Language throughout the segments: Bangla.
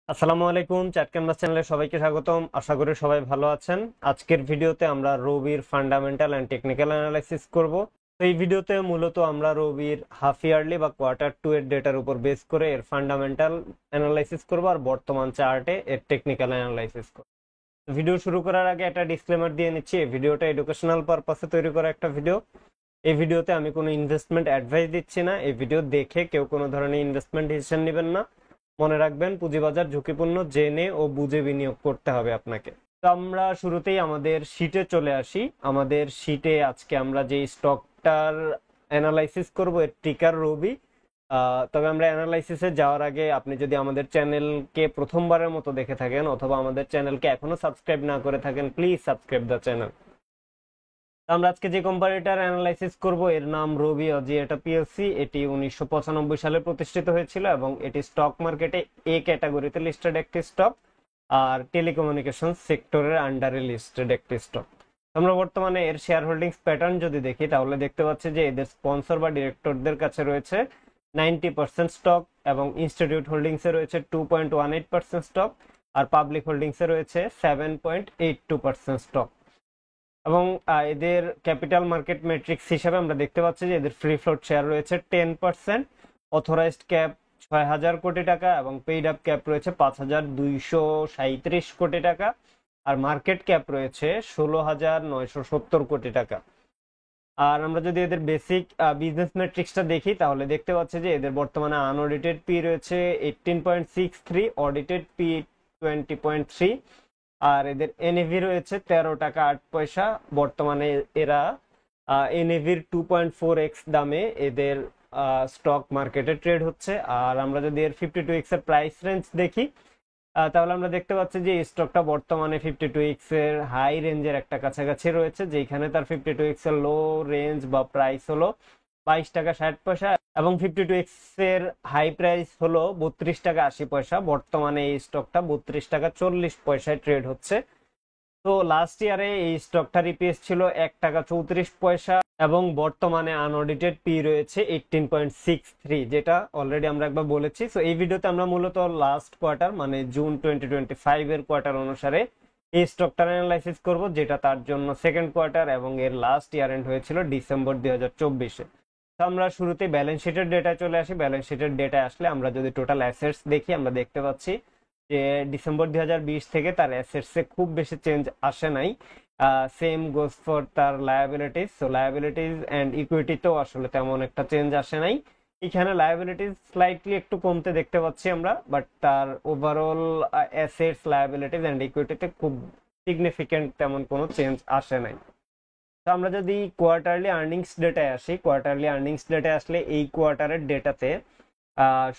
আসসালামু আলাইকুম, চ্যাট ক্যানভাস চ্যানেলে সবাইকে স্বাগতম। আশা করি সবাই ভালো আছেন। আজকের ভিডিওতে আমরা রবির ফান্ডামেন্টাল অ্যান্ড টেকনিক্যাল অ্যানালাইসিস করব। তো এই ভিডিওতে মূলত আমরা রবির হাফ ইয়ারলি বা কোয়ার্টার টু এর ডেটার উপর বেস করে এর ফান্ডামেন্টাল অ্যানালাইসিস করব আর বর্তমান চার্টে এর টেকনিক্যাল অ্যানালাইসিস করব। ভিডিও শুরু করার আগে একটা ডিসক্লেমার দিয়ে নিচ্ছি, এই ভিডিওটা এডুকেশনাল পারপাসে তৈরি করা একটা ভিডিও। এই ভিডিওতে আমি কোনো ইনভেস্টমেন্ট অ্যাডভাইস দিচ্ছি না। এই ভিডিও দেখে কেউ কোনো ধরনের ইনভেস্টমেন্ট ডিসিশন নেবেন না। মনে রাখবেন, পুঁজিবাজার ঝুঁকিপূর্ণ, জেনে ও বুঝে বিনিয়োগ করতে হবে আপনাকে। তো আমরা শুরুতেই আমাদের শিটে চলে আসি। আমাদের শিটে আজকে আমরা যে স্টকটার অ্যানালাইসিস করব এর টিকার রবি। তবে আমরা অ্যানালাইসিসে যাওয়ার আগে আপনি যদি আমাদের চ্যানেলকে প্রথমবারের মতো দেখে থাকেন অথবা আমাদের চ্যানেলকে এখনো সাবস্ক্রাইব না করে থাকেন, প্লিজ সাবস্ক্রাইব দ্য চ্যানেল। আমরা আজকে যে কোম্পানিটার অ্যানালাইসিস করব এর নাম রবি অজিয়েটা পিএলসি। এটি 1995 সালে প্রতিষ্ঠিত হয়েছিল এবং এটি স্টক মার্কেটে এ ক্যাটাগরিতে লিস্টেড একটি স্টক আর টেলিকমিউনিকেশন সেক্টরের আন্ডারে লিস্টেড একটি স্টক। আমরা বর্তমানে এর শেয়ার হোল্ডিংস প্যাটার্ন যদি দেখি তাহলে দেখতে পাচ্ছি যে এদের স্পন্সর বা ডিরেক্টরদের কাছে রয়েছে 90% স্টক এবং ইনস্টিটিউট হোল্ডিংসে রয়েছে 2.18% স্টক আর পাবলিক হোল্ডিংসে রয়েছে 7.82% স্টক। এবং এদের ক্যাপিটাল মার্কেট ম্যাট্রিক্স হিসাবে আমরা দেখতে পাচ্ছি যে এদের ফ্রি ফ্লোট শেয়ার রয়েছে 10%, অথরাইজড ক্যাপ 6,000 কোটি টাকা এবং পেইড আপ ক্যাপ রয়েছে 5,237 কোটি টাকা আর মার্কেট ক্যাপ রয়েছে 16,970 কোটি টাকা। আর আমরা যদি এদের বেসিক বিজনেস ম্যাট্রিক্সটা দেখি তাহলে দেখতে পাচ্ছি যে এদের বর্তমানে আনঅডিটেড পি রয়েছে 18.63, অডিটেড পি 20.3 আর এদের এনএভি রয়েছে 13 টাকা 8 পয়সা। বর্তমানে এরা এনএভির 2.4x দামে এদের স্টক মার্কেটে ট্রেড হচ্ছে। আর আমরা যদি এর 52x এর প্রাইস রেঞ্জ দেখি তাহলে আমরা দেখতে পাচ্ছি যে এই স্টকটা বর্তমানে 52x এর হাই রেঞ্জের একটা কাছাকাছি রয়েছে, যেখানে তার 52x এর লো রেঞ্জ বা প্রাইস হলো 22 টাকা 60 পয়সা এবং 52x এর হাই প্রাইস হলো 32 টাকা 80 পয়সা। বর্তমানে এই স্টকটা 32 টাকা 40 পয়সায় ট্রেড হচ্ছে। তো লাস্ট ইয়ারে এই স্টকটার ইপিএস ছিল 1 টাকা 34 পয়সা এবং বর্তমানে আনঅডিটেড পি রয়েছে 18.63, যেটা অলরেডি আমরা একবার বলেছি। তো এই ভিডিওতে আমরা মূলত লাস্ট কোয়ার্টার মানে জুন 2025 এর কোয়ার্টার অনুসারে এই স্টকটার অ্যানালাইসিস করব, যেটা তার জন্য সেকেন্ড কোয়ার্টার এবং এর লাস্ট ইয়ার এন্ড হয়েছিল ডিসেম্বর 2024-এ। তো আমরা শুরুতে ব্যালেন্স শিটের ডেটায় চলে আসি। ব্যালেন্স শিটের ডেটায় আসলে আমরা যদি টোটাল অ্যাসেটস দেখি আমরা দেখতে পাচ্ছি যে ডিসেম্বর 2020 থেকে তার অ্যাসেটসে খুব বেশি চেঞ্জ আসে নাই। সেম গোস ফর তার লায়াবিলিটিস। সো লায়াবিলিটিস অ্যান্ড ইকুইটিতেও আসলে তেমন একটা চেঞ্জ আসে নাই। এখানে লায়াবিলিটিস স্লাইটলি একটু কমতে দেখতে পাচ্ছি আমরা, বাট তার ওভারঅল অ্যাসেটস, লায়াবিলিটিস অ্যান্ড ইকুইটিতে খুব সিগনিফিকেন্ট তেমন কোনো চেঞ্জ আসে নাই। তো আমরা যদি কোয়ার্টারলি আর্নিংস ডেটায় আসি, কোয়ার্টারলি আর্নিংস ডেটায় আসলে এই কোয়ার্টারের ডেটাতে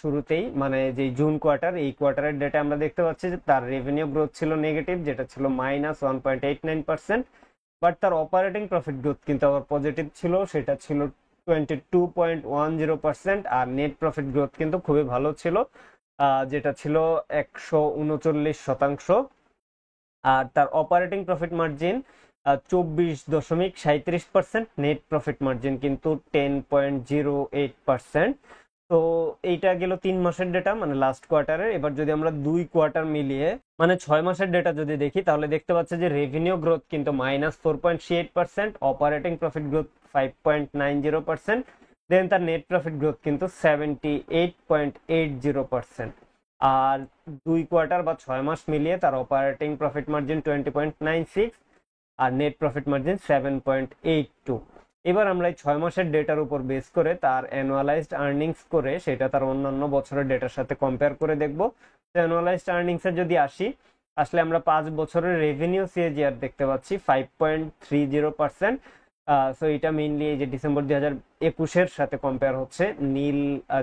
শুরুতেই মানে যে জুন কোয়ার্টার, এই কোয়ার্টারের ডেটা আমরা দেখতে পাচ্ছি যে তার রেভিনিউ গ্রোথ ছিল নেগেটিভ, যেটা ছিল -1.89%, বাট তার অপারেটিং প্রফিট গ্রোথ কিন্তু আবার পজিটিভ ছিল, সেটা ছিল 22.10%। আর নেট প্রফিট গ্রোথ কিন্তু খুবই ভালো ছিল, যেটা ছিল 139%। আর তার operating profit margin 24.37%, net profit margin কিন্তু 10.08%। তো এইটা গেল 3 মাসের ডেটা মানে লাস্ট কোয়ার্টারের। এবার যদি আমরা 2 কোয়ার্টার মিলিয়ে মানে 6 মাসের ডেটা যদি দেখি তাহলে দেখতে পাচ্ছি যে রেভিনিউ গ্রোথ কিন্তু -4.38%, অপারেটিং প্রফিট গ্রোথ 5.90%, দেন তার নেট প্রফিট গ্রোথ কিন্তু 78.80%। আর 2 কোয়ার্টার বা 6 মাস মিলিয়ে তার অপারেটিং প্রফিট মার্জিন 20.96 আর নেট প্রফিট মার্জিন 7.82। এবার আমরা এই 6 মাসের ডেটার উপর বেস করে তার অ্যানুয়ালাইজড আর্নিংস করে সেটা তার অন্যান্য বছরের ডেটার সাথে কম্পেয়ার করে দেখব। অ্যানুয়ালাইজড আর্নিংসে যদি আসলে আমরা 5 বছরের রেভিনিউ সিএজিআর দেখতে পাচ্ছি 5.30%। সো এটা মেইনলি এই যে ডিসেম্বর 2021-এর সাথে কম্পেয়ার হচ্ছে, নীল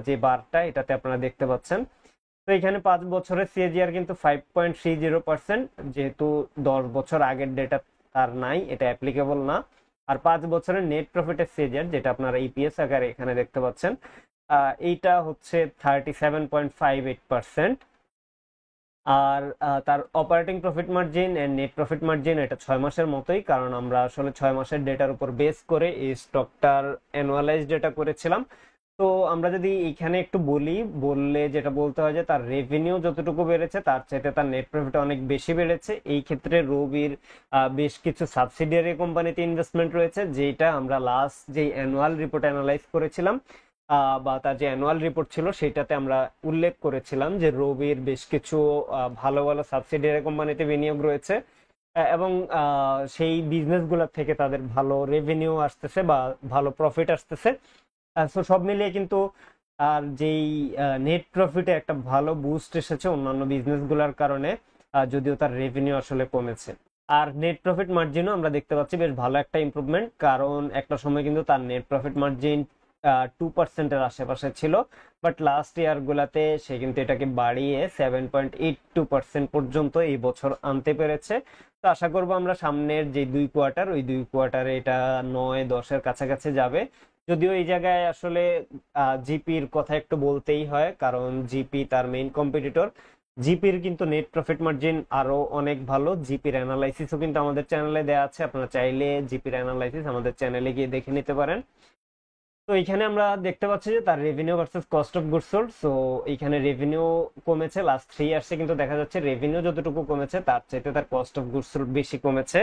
যে বারটা এটাতে আপনারা দেখতে পাচ্ছেন। তো এখানে 5 বছরের সিএজিআর কিন্তু 5.30%, যেহেতু 10 বছর আগের ডেটা তার নাই, এটা অ্যাপ্লিকেবল না। আর 5 বছরের নেট প্রফিটের সিএজিআর যেটা আপনারা ইপিএস আকারে এখানে দেখতে পাচ্ছেন, এইটা হচ্ছে 37.58%। আর তার operating profit margin and net profit margin এটা 6 মাসের মতোই, কারণ আমরা আসলে 6 মাসের ডেটার উপর বেস করে এই স্টকটার অ্যানুয়ালাইজ ডেটা করেছিলাম। তো আমরা যদি এখানে একটু বললে যেটা বলতে হয় যে তার রেভিনিউ যতটুকু বেড়েছে তার চাইতে তার নেট প্রফিট অনেক বেশি বেড়েছে। এই ক্ষেত্রে রবির বেশ কিছু সাবসিডিয়ারি কোম্পানিতে ইনভেস্টমেন্ট রয়েছে, যেটা আমরা লাস্ট যে অ্যানুয়াল রিপোর্ট অ্যানালাইজ করেছিলাম বা তার যে অ্যানুয়াল রিপোর্ট ছিল সেটাতে আমরা উল্লেখ করেছিলাম যে রবির বেশ কিছু ভালো ভালো সাবসিডিয়ারি কোম্পানিতে বিনিয়োগ রয়েছে এবং সেই বিজনেসগুলোর থেকে তাদের ভালো রেভিনিউ আসতেছে বা ভালো প্রফিট আসতেছে। সো সব মিলিয়ে কিন্তু আর যেই নেট প্রফিটে একটা ভালো বুস্ট এসেছে অন্যান্য বিজনেসগুলোর কারণে, যদিও তার রেভিনিউ আসলে কমেছে। আর নেট প্রফিট মার্জিনও আমরা দেখতে পাচ্ছি বেশ ভালো একটা ইমপ্রুভমেন্ট, কারণ একটা সময় কিন্তু তার নেট প্রফিট মার্জিন 2%-এর আশেপাশে ছিল, বাট লাস্ট ইয়ার গুলাতে সে কিন্তু এটাকে বাড়িয়ে 7.82% পর্যন্ত এই বছর আনতে পেরেছে। তো আশা করবো আমরা সামনের যে 2 কোয়ার্টার, ওই 2 কোয়ার্টারে এটা 9-10-এর কাছাকাছি যাবে। যদিও এই জায়গায় আসলে জিপির কথা একটু বলতেই হয়, কারণ জিপি তার মেইন কম্পিটিটর। জিপির কিন্তু নেট প্রফিট মার্জিন আরো অনেক ভালো। জিপির অ্যানালাইসিসও কিন্তু আমাদের চ্যানেলে দেওয়া আছে, আপনারা চাইলে জিপির অ্যানালাইসিস আমাদের চ্যানেলে গিয়ে দেখে নিতে পারেন। তো এখানে আমরা দেখতে পাচ্ছি যে তার revenue versus cost of goods sold. So এখানে রেভিনিউ কমেছে লাস্ট 3 ইয়ার্সে, কিন্তু দেখা যাচ্ছে রেভিনিউ যতটুকু কমেছে তার চাইতে তার কস্ট অফ গুডস সোল্ড বেশি কমেছে।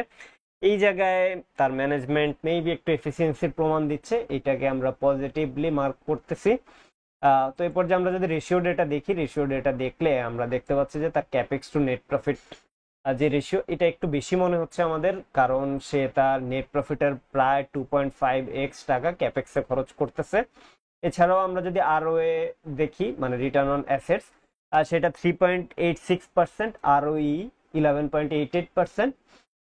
এই জায়গায় তার ম্যানেজমেন্ট মেবি একটু এফিসিয়েন্সির প্রমাণ দিচ্ছে, এটাকে আমরা পজিটিভলি মার্ক করতেছি। তো এই পর্যায়ে আমরা যদি রেশিও ডেটা দেখি, রেশিও ডেটা দেখলে আমরা দেখতে পাচ্ছি যে তার ক্যাপেক্স টু নেট প্রফিট যে রেশিও, এটা একটু বেশি মনে হচ্ছে আমাদের, কারণ সে তার নেট প্রফিটের প্রায় 2.5x টাকা ক্যাপেক্সে খরচ করতেছে। এছাড়াও আমরা যদি আরওএ দেখি, মানে রিটার্ন অন অ্যাসেটস, সেটা 3.86%, আরওই 11.88%,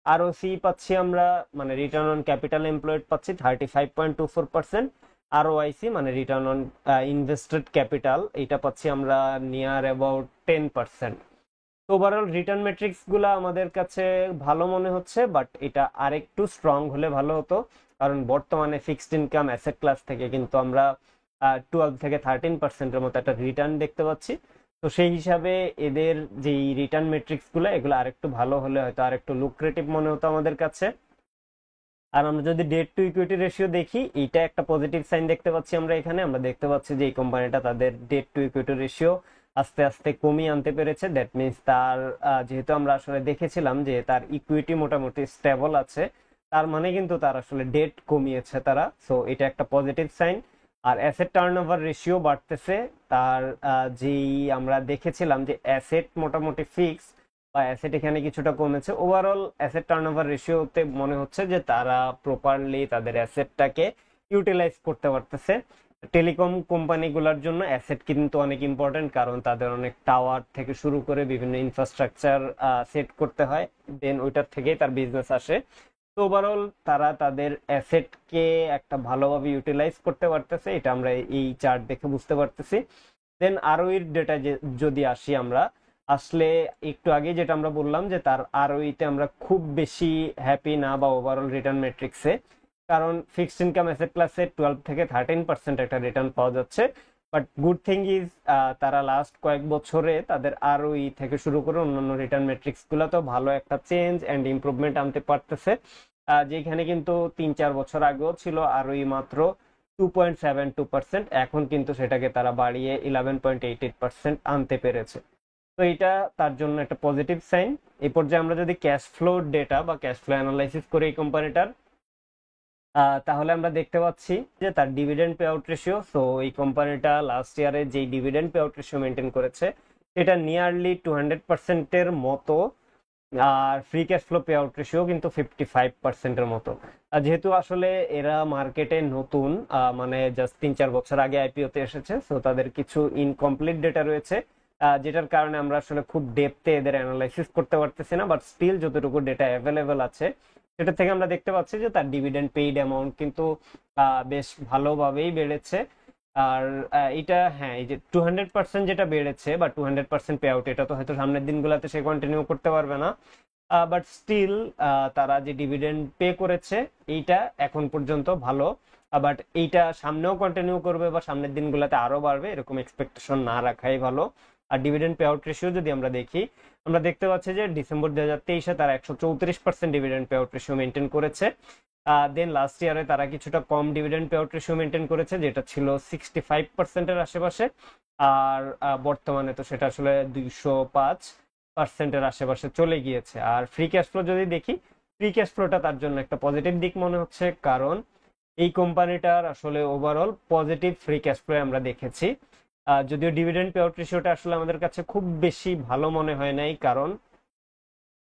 আরওসি পাচ্ছি আমরা, মানে রিটার্ন অন ক্যাপিটাল এমপ্লয়েড পাচ্ছি 35.24%, আরওআইসি মানে রিটার্ন অন ইনভেস্টেড ক্যাপিটাল, এটা পাচ্ছি আমরা near about 10%। Overall return metrics গুলা আমাদের কাছে ভালো মনে হচ্ছে, বাট এটা আরেকটু স্ট্রং হলে ভালো হতো, কারণ বর্তমানে ফিক্সড ইনকাম অ্যাসেট ক্লাস থেকে কিন্তু আমরা 12-13%-এর মতো একটা রিটার্ন দেখতে পাচ্ছি। তো সেই হিসাবে এদের যে রিটার্ন মেট্রিক্স গুলো, এগুলো আরেকটু ভালো হলে হয়তো আরেকটু লুক্রেটিভ মনে হতো আমাদের কাছে। আর আমরা যদি ডেট টু ইকুইটি রেশিও দেখি, এটা একটা পজিটিভ সাইন দেখতে পাচ্ছি আমরা এখানে। আমরা দেখতে পাচ্ছি যে এই কোম্পানিটা তাদের ডেট টু ইকুইটি রেশিও আস্তে আস্তে কমিয়ে আনতে পেরেছে। দ্যাট মিনস তার যেহেতু আমরা আসলে দেখেছিলাম যে তার ইকুইটি মোটামুটি স্টেবল আছে, তার মানে কিন্তু তার আসলে ডেট কমিয়েছে তারা। সো এটা একটা পজিটিভ সাইন। আর অ্যাসেট টার্নওভার রেশিও বাড়তেছে। তার যেই আমরা দেখেছিলাম যে অ্যাসেট মোটামুটি ফিক্স বা অ্যাসেট এখানে কিছুটা কমেছে, ওভারঅল অ্যাসেট টার্নওভার রেশিওতে মনে হচ্ছে যে তারা প্রপারলি তাদের অ্যাসেটটাকে ইউটিলাইজ করতে পারতেছে। টেলিকম কোম্পানিগুলোর জন্য অ্যাসেট কিন্তু অনেক ইম্পর্টেন্ট, কারণ তাদের অনেক টাওয়ার থেকে শুরু করে বিভিন্ন ইনফ্রাস্ট্রাকচার সেট করতে হয়, দেন ওইটার থেকেই তার বিজনেস আসে। তো ওভারঅল তারা তাদের অ্যাসেটকে একটা ভালোভাবে ইউটিলাইজ করতে পারতেছে, এটা আমরা এই চার্ট দেখে বুঝতে পারতেছি। দেন আরওইর ডেটা যদি আসি আমরা, আসলে একটু আগে যেটা আমরা বললাম যে তার আরওইতে আমরা খুব বেশি হ্যাপি না, বা ওভারঅল রিটার্ন ম্যাট্রিক্সে, কারণ ফিক্সড ইনকাম অ্যাসেট ক্লাসে 12-13% একটা রিটার্ন পাওয়া যাচ্ছে। বাট গুড থিং ইজ তারা লাস্ট কয়েক বছরে তাদের আরওই থেকে শুরু করে অন্যান্য রিটার্ন ম্যাট্রিক্স গুলোতে ভালো একটা চেঞ্জ অ্যান্ড ইমপ্রুভমেন্ট আনতে পারতেছে, যেখানে কিন্তু 3-4 বছর আগেও ছিল আরওই মাত্র 2.72%, এখন কিন্তু সেটাকে তারা বাড়িয়ে 11.88% আনতে পেরেছে। তো এটা তার জন্য একটা পজিটিভ সাইন। এই পর্যায়ে আমরা যদি ক্যাশ ফ্লো ডেটা বা ক্যাশ ফ্লো অ্যানালাইসিস করি এই কোম্পানিটার, তাহলে আমরা দেখতে পাচ্ছি যে তার dividend pay out ratio, so এই কোম্পানিটা লাস্ট ইয়ারে যে dividend pay out ratio maintain করেছে এটা নিয়ারলি 200%-এর মতো। আর free cash flow pay out ratio কিন্তু 55%-এর মতো। যেহেতু আসলে এরা মার্কেটে নতুন, মানে জাস্ট 3-4 বছর আগে আইপিওতে এসেছে, সো তাদের কিছু ইনকমপ্লিট ডেটা রয়েছে, যেটার কারণে আমরা আসলে খুব ডেপথে এদের অ্যানালাইসিস করতে পারতেছি না। বাট স্টিল যতটুকু ডেটা অ্যাভেলেবেল আছে সেটা থেকে আমরা দেখতে পাচ্ছি যে তার ডিভিডেন্ড পেইড অ্যামাউন্ট কিন্তু বেশ ভালোভাবেই বেড়েছে। আর এটা হ্যাঁ, এই যে 200% যেটা বেড়েছে বা 200% পে আউট, এটা তো হয়তো সামনের দিনগুলোতে সে কন্টিনিউ করতে পারবে না, বাট স্টিল তারা যে ডিভিডেন্ড পে করেছে এইটা এখন পর্যন্ত ভালো। বাট এইটা সামনেও কন্টিনিউ করবে বা সামনের দিনগুলোতে আরো বাড়বে এরকম এক্সপেকটেশন না রাখাই ভালো। আর ডিভিডেন্ড পে আউট রেশিও যদি আমরা দেখি, আমরা দেখতে পাচ্ছি যে ডিসেম্বর 2023-এ তারা 134% dividend pay out ratio maintain করেছে। দেন লাস্ট ইয়ারে তারা কিছুটা কম dividend pay out ratio maintain করেছে, যেটা ছিল 65%-এর আশেপাশে। আর বর্তমানে তো সেটা আসলে 205%-এর আশেপাশে চলে গিয়েছে। আর ফ্রি ক্যাশ ফ্লো যদি দেখি, ফ্রি ক্যাশ ফ্লোটা তার জন্য একটা পজিটিভ দিক মনে হচ্ছে, কারণ এই কোম্পানিটার আসলে overall positive free cash flow আমরা দেখেছি। যদিও ডিভিডেন্ড পে আউট রেশিওটা আসলে আমাদের কাছে খুব বেশি ভালো মনে হয় নাই, কারণ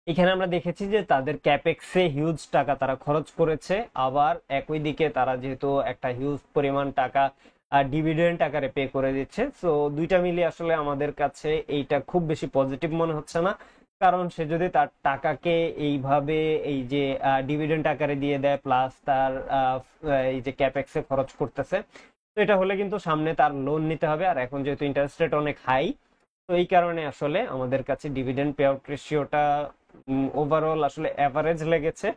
এখানে আমরা দেখেছি যে তাদের ক্যাপেক্সে হিউজ টাকা তারা খরচ করেছে, আবার একই দিকে তারা যেহেতু একটা হিউজ পরিমাণ টাকা ডিভিডেন্ড আকারে পে করে দিচ্ছে। সো দুইটা মিলিয়ে আসলে আমাদের কাছে এইটা খুব বেশি পজিটিভ মনে হচ্ছে না, কারণ সে যদি তার টাকাকে এইভাবে এই যে ডিভিডেন্ড আকারে দিয়ে দেয় প্লাস তার এই যে ক্যাপেক্সে খরচ করতেছে, তো এটা হলে কিন্তু সামনে তার লোন নিতে হবে। আর এখন যেহেতু ইন্টারেস্ট রেট অনেক হাই, তো এই কারণে আসলে আমাদের কাছে ডিভিডেন্ড পে আউট রেশিওটা ওভারঅল আসলে অ্যাভারেজ লেগেছে,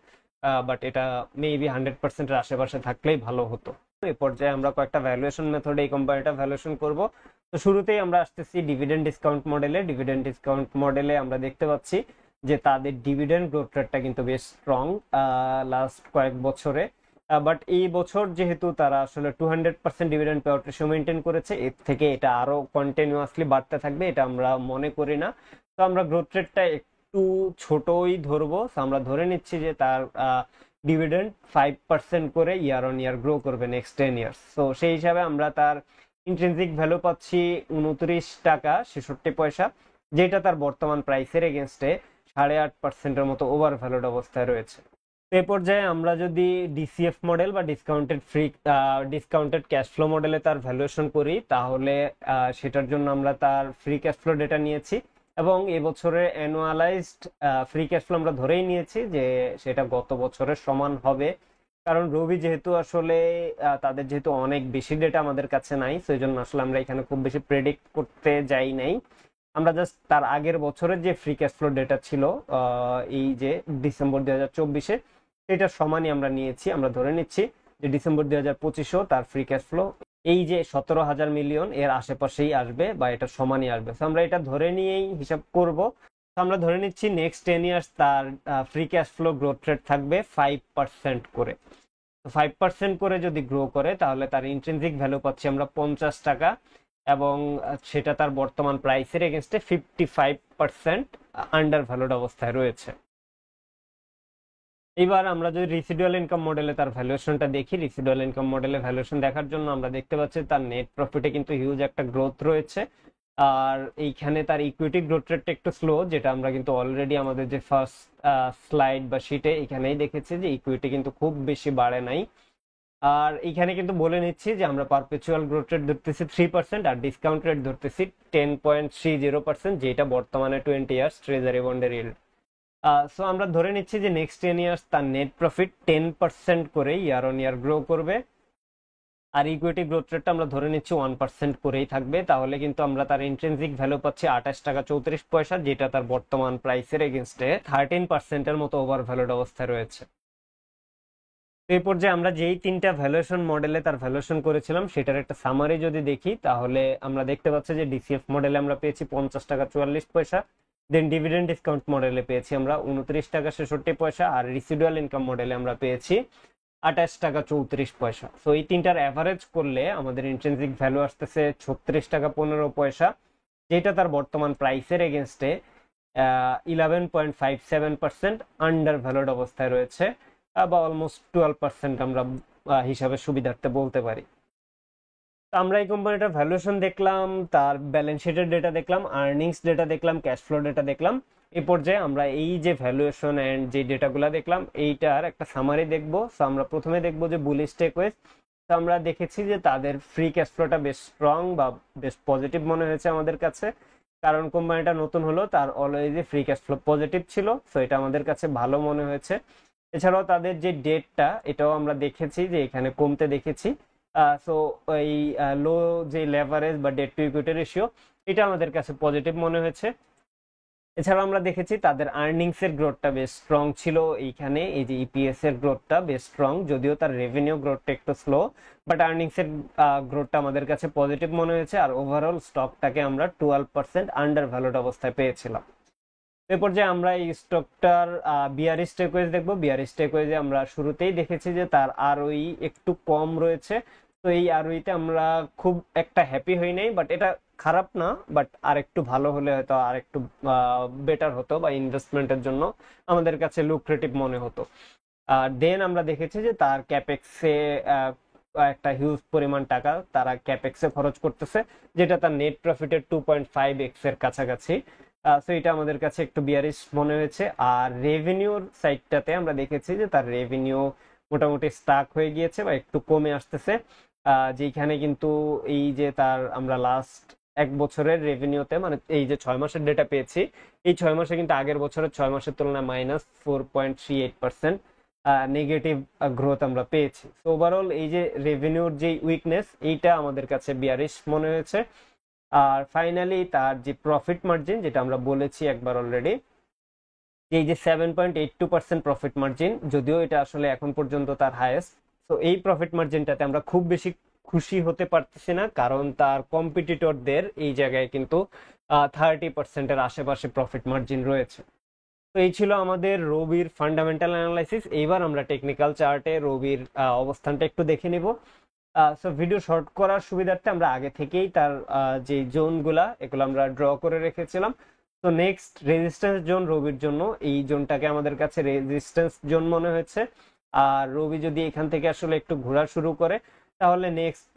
বাট এটা মেবি 100%-এর আশেপাশে থাকলেই ভালো হতো। এই পর্যায়ে আমরা কয়েকটা ভ্যালুয়েশন মেথডে এই কোম্পানিটা ভ্যালুয়েশন করব। তো শুরুতেই আমরা আসতেছি ডিভিডেন্ড ডিসকাউন্ট মডেলে। ডিভিডেন্ড ডিসকাউন্ট মডেলে আমরা দেখতে পাচ্ছি যে তাদের ডিভিডেন্ড গ্রোথ রেটটা কিন্তু বেশ স্ট্রং লাস্ট কয়েক বছরে। বাট এই বছর যেহেতু তারা আসলে 200% dividend pay out ratio maintain করেছে, এর থেকে এটা আরো কন্টিনিউয়াসলি বাড়তে থাকবে এটা আমরা মনে করি না। তো আমরা গ্রোথ রেটটা একটু ছোটই ধরবো। তো আমরা ধরে নিচ্ছি যে তার ডিভিডেন্ড 5% করে ইয়ার অন ইয়ার গ্রো করবে নেক্সট 10 ইয়ার্স। তো সেই হিসাবে আমরা তার ইন্ট্রিনসিক ভ্যালু পাচ্ছি 29 টাকা 66 পয়সা, যেটা তার বর্তমান প্রাইসের এগেনস্টে 8.5%-এর মতো ওভার ভ্যালুড অবস্থায় রয়েছে। এই পর্যায়ে আমরা যদি ডিসিএফ মডেল বা ডিসকাউন্টেড ক্যাশ ফ্লো মডেলে তার ভ্যালুয়েশন করি, তাহলে সেটার জন্য আমরা তার ফ্রি ক্যাশ ফ্লো ডেটা নিয়েছি এবং এবছরের অ্যানুয়ালাইজড ফ্রি ক্যাশ ফ্লো আমরা ধরেই নিয়েছি যে সেটা গত বছরের সমান হবে, কারণ রবি যেহেতু আসলে তাদের যেহেতু অনেক বেশি ডেটা আমাদের কাছে নাই, সেই জন্য আসলে আমরা এখানে খুব বেশি প্রেডিক্ট করতে যাই নাই। আমরা জাস্ট তার আগের বছরের যে ফ্রি ক্যাশ ফ্লো ডেটা ছিল এই যে ডিসেম্বর 2024-এ, এটার সমানই আমরা নিয়েছি। আমরা ধরে নিচ্ছি যে ডিসেম্বর 2025-এও তার ফ্রি ক্যাশ ফ্লো এই যে 17,000 মিলিয়ন এর আশেপাশেই আসবে বা এটা সমানই আসবে। তো আমরা এটা ধরে নিয়েই হিসাব করব। তো আমরা ধরে নিচ্ছি নেক্সট 10 ইয়ার্স তার free cash flow growth rate থাকবে 5% করে। তো 5% করে যদি গ্রো করে, তাহলে তার ইন্ট্রিনসিক ভ্যালু পাচ্ছি আমরা 50 টাকা, এবং সেটা তার বর্তমান প্রাইসের এগেনস্টে 55% আন্ডার ভ্যালুড অবস্থায় রয়েছে। এবার আমরা যদি রিসিডুয়াল ইনকাম মডেলে তার ভ্যালুয়েশনটা দেখি, রিসিডুয়াল ইনকাম মডেলে ভ্যালুয়েশন দেখার জন্য আমরা দেখতে পাচ্ছি তার নেট প্রফিটে কিন্তু হিউজ একটা গ্রোথ রয়েছে। আর এইখানে তার ইকুইটি গ্রোথ রেটটা একটু স্লো, যেটা আমরা কিন্তু অলরেডি আমাদের যে ফার্স্ট স্লাইড বা শিটে এখানেই দেখেছি যে ইকুইটি কিন্তু খুব বেশি বাড়ে নাই। আর এইখানে কিন্তু বলে নিচ্ছি যে আমরা পারপেচুয়াল গ্রোথ রেট ধরতেছি 3% আর ডিসকাউন্ট রেট ধরতেছি 10.30%, যেটা বর্তমানে 20 ইয়ার্স ট্রেজারি বন্ডের ইল্ড। সো আমরা ধরে নিচ্ছি যে নেক্সট 10 ইয়ার্স তার নেট প্রফিট 10% করে ইয়ার অন ইয়ার গ্রো করবে, আর ইকুইটি গ্রোথ রেটটা আমরা ধরে নিচ্ছি 1% করেই থাকবে। তাহলে কিন্তু আমরা তার ইন্ট্রিনসিক ভ্যালু পাচ্ছি 28 টাকা 34 পয়সা, যেটা তার বর্তমান প্রাইসের এগেনস্টে 13%-এর মতো ওভার ভ্যালুড অবস্থায় রয়েছে। এই পর্যায়ে আমরা যেই তিনটা ভ্যালুয়েশন মডেলে তার ভ্যালুয়েশন করেছিলাম সেটার একটা সামারি যদি দেখি, তাহলে আমরা দেখতে পাচ্ছি যে ডিসিএফ মডেলে আমরা পেয়েছি 50 টাকা 44 পয়সা, দেন ডিভিডেন্ড ডিসকাউন্ট মডেলে পেয়েছি আমরা 29 টাকা 66 পয়সা, আর রিসিডুয়াল ইনকাম মডেলে আমরা পেয়েছি 28 টাকা 34 পয়সা। তো এই তিনটার অ্যাভারেজ করলে আমাদের ইন্ট্রিনসিক ভ্যালু আসতেছে 36 টাকা 15 পয়সা, যেটা তার বর্তমান প্রাইসের এগেনস্টে 11.57% আন্ডার ভ্যালুড অবস্থায় রয়েছে, বা অলমোস্ট 12% আমরা হিসাবে সুবিধার্থে বলতে পারি। আমরা এই কোম্পানিটার ভ্যালুয়েশন দেখলাম, তার ব্যালেন্স শিটের ডেটা দেখলাম, আর্নিংস ডেটা দেখলাম, ক্যাশ ফ্লো ডেটা দেখলাম। এই পর্যায়ে আমরা এই যে ভ্যালুয়েশন এন্ড যে ডেটাগুলো দেখলাম এইটার একটা সামারি দেখব। তো আমরা প্রথমে দেখব যে বুলিশ টেকওয়েজ। তো আমরা দেখেছি যে তাদের ফ্রি ক্যাশ ফ্লোটা বেশ স্ট্রং বা বেশ পজিটিভ মনে হয়েছে আমাদের কাছে, কারণ কোম্পানিটা নতুন হলো, তার অলওয়েজই ফ্রি ক্যাশ ফ্লো পজিটিভ ছিল। তো এটা আমাদের কাছে ভালো মনে হয়েছে। এছাড়াও তাদের যে ডেটটা এটাও আমরা দেখেছি যে এখানে কমতে দেখেছি। সো এই লো যে লেভারেজ বা ডেট টু ইকুইটি রেশিও, এটা আমাদের কাছে পজিটিভ মনে হয়েছে। এছাড়াও আমরা দেখেছি তাদের আর্নিংস এর গ্রোথটা বেশ স্ট্রং ছিল। এইখানে এই যে ইপিএস এর গ্রোথটা বেশ স্ট্রং, যদিও তার রেভিনিউ গ্রোথটা একটু স্লো, বাট আর্নিংস এর গ্রোথটা আমাদের কাছে পজিটিভ মনে হয়েছে। আর ওভারঅল স্টকটাকে আমরা 12% আন্ডার ভ্যালুড অবস্থায় পেয়েছিলাম। এরপর যে আমরা এই স্টকটার বিয়ারিশ টেকওয়েজ দেখবো। বিয়ারিশ টেকওয়েজে আমরা শুরুতেই দেখেছি যে তার আরওই একটু কম রয়েছে। তো এই আরওইতে আমরা খুব একটা হ্যাপি হই নাই, বাট এটা খারাপ না, বাট আর একটু ভালো হলে হয়তো আর একটু বেটার হতো বা ইনভেস্টমেন্টের জন্য আমাদের কাছে লুক্রেটিভ মনে হতো। দেন আমরা দেখেছি যে তার ক্যাপেক্সে একটা হিউজ পরিমাণ টাকা তারা ক্যাপেক্সে খরচ করতেছে, যেটা তার নেট প্রফিটের 2.5x এর কাছাকাছি। সো এটা আমাদের কাছে একটু বিয়ারিশ মনে হয়েছে। আর রেভিনিউর সাইডটাতে আমরা দেখেছি যে তার রেভিনিউ মোটামুটি স্টাক হয়ে গিয়েছে বা একটু কমে আসতেছে, যেখানে কিন্তু এই যে তার আমরা লাস্ট 1 বছরের রেভিনিউতে, মানে এই যে 6 মাসের ডেটা পেয়েছি, এই 6 মাসে কিন্তু আগের বছরের 6 মাসের তুলনায় -4.38% নেগেটিভ গ্রোথ আমরা পেয়েছি। তো ওভারঅল এই যে রেভিনিউর যে উইকনেস, এইটা আমাদের কাছে বিয়ারিশ মনে হয়েছে। আর ফাইনালি তার যে প্রফিট মার্জিন, যেটা আমরা বলেছি একবার অলরেডি, এই যে 7.82% প্রফিট মার্জিন, যদিও এটা আসলে এখন পর্যন্ত তার হাইয়েস্ট। তো এই প্রফিট মার্জিনটাতে আমরা খুব বেশি খুশি হতে পারতেছি না, কারণ তার কম্পিটিটরদের এই জায়গায় কিন্তু 30%-এর আশেপাশে প্রফিট মার্জিন রয়েছে। তো এই ছিল আমাদের রবির ফান্ডামেন্টাল অ্যানালাইসিস। এইবার আমরা টেকনিক্যাল চার্টে রবির অবস্থানটা একটু দেখে নিব। সো ভিডিও শর্ট করার সুবিধার্থে আমরা আগে থেকেই তার যে জোনগুলা, এগুলো আমরা ড্র করে রেখেছিলাম। তো নেক্সট রেজিস্ট্যান্স জোন রবির জন্য, এই জোনটাকে আমাদের কাছে রেজিস্ট্যান্স জোন মনে হয়েছে। আর রবি যদি এখান থেকে আসলে একটু ঘোরা শুরু করে, তাহলে নেক্সট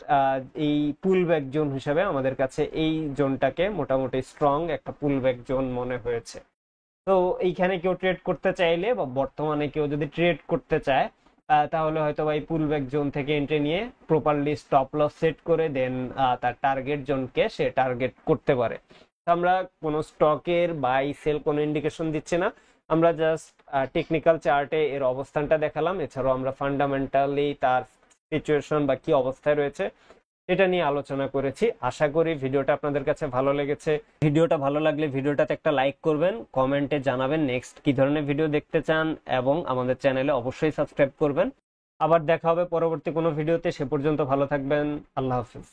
এই পুলব্যাক জোন হিসেবে আমাদের কাছে এই জোনটাকে মোটামুটি স্ট্রং একটা পুলব্যাক জোন মনে হয়েছে। তো এইখানে কেউ ট্রেড করতে চাইলে বা বর্তমানে কেউ যদি ট্রেড করতে চায়, তাহলে হয়তো বা এই পুলব্যাক জোন থেকে এন্ট্রি নিয়ে প্রপারলি স্টপ লস সেট করে দেন তার টার্গেট জোনকে সে টার্গেট করতে পারে। আমরা কোনো স্টকের বাই সেল কোনো ইন্ডিকেশন দিচ্ছি না, আমরা জাস্ট টেকনিক্যাল চার্টে এর অবস্থানটা দেখালাম। এছাড়াও আমরা ফান্ডামেন্টালি তার সিচুয়েশন বা কি অবস্থায় রয়েছে এটা নিয়ে আলোচনা করেছি। আশা করি ভিডিওটা আপনাদের কাছে ভালো লেগেছে। ভিডিওটা ভালো লাগলে ভিডিওটাতে একটা লাইক করবেন, কমেন্টে জানাবেন নেক্সট কি ধরনের ভিডিও দেখতে চান, এবং আমাদের চ্যানেলে অবশ্যই সাবস্ক্রাইব করবেন। আবার দেখা হবে পরবর্তী কোনো ভিডিওতে। সে পর্যন্ত ভালো থাকবেন। আল্লাহ হাফিজ।